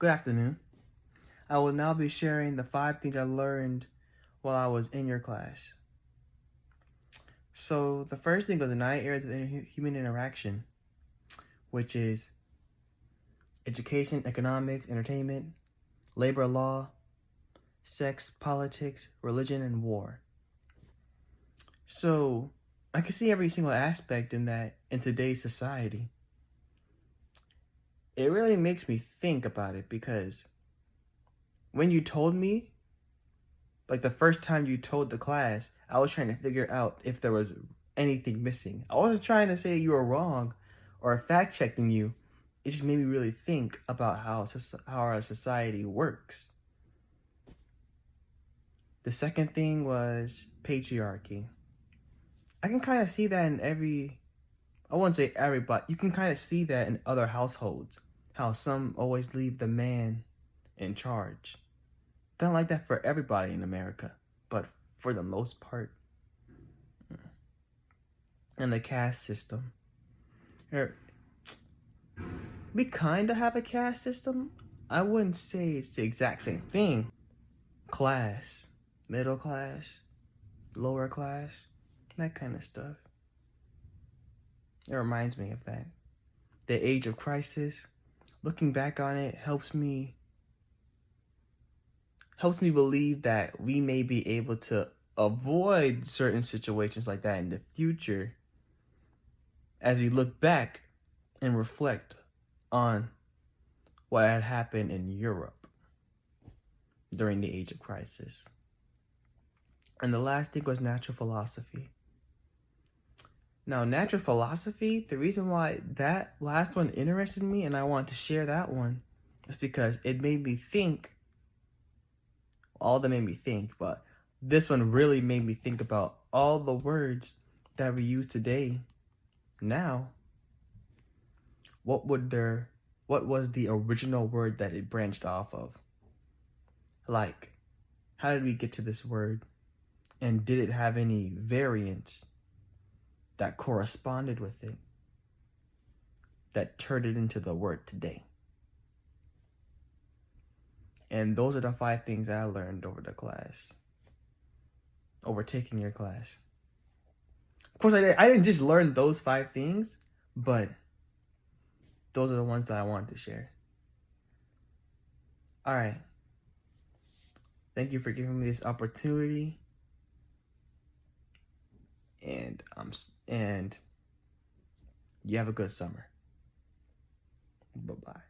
Good afternoon. I will now be sharing the 5 things I learned while I was in your class. So the first thing was the 9 areas of human interaction, which is education, economics, entertainment, labor law, sex, politics, religion, and war. So I can see every single aspect in that in today's society. It really makes me think about it because when you told me, like the first time you told the class, I was trying to figure out if there was anything missing. I wasn't trying to say you were wrong or fact checking you. It just made me really think about how our society works. The second thing was patriarchy. I can kind of see that I wouldn't say every, but you can kind of see that in other households. How some always leave the man in charge. Don't like that for everybody in America, but for the most part. And the caste system. We kind of have a caste system. I wouldn't say it's the exact same thing. Class, middle class, lower class, that kind of stuff. It reminds me of that. The age of crisis, looking back on it helps me believe that we may be able to avoid certain situations like that in the future as we look back and reflect on what had happened in Europe during the age of crisis. And the last thing was natural philosophy. Now, natural philosophy, the reason why that last one interested me and I want to share that one is because it made me think. All that made me think, but this one really made me think about all the words that we use today. Now, what was the original word that it branched off of? Like, how did we get to this word? And did it have any variants that corresponded with it that turned it into the word today? And those are the 5 things I learned over taking your class. Of course, I didn't just learn those 5 things, but those are the ones that I wanted to share. All right. Thank you for giving me this opportunity. And you have a good summer. Bye-bye.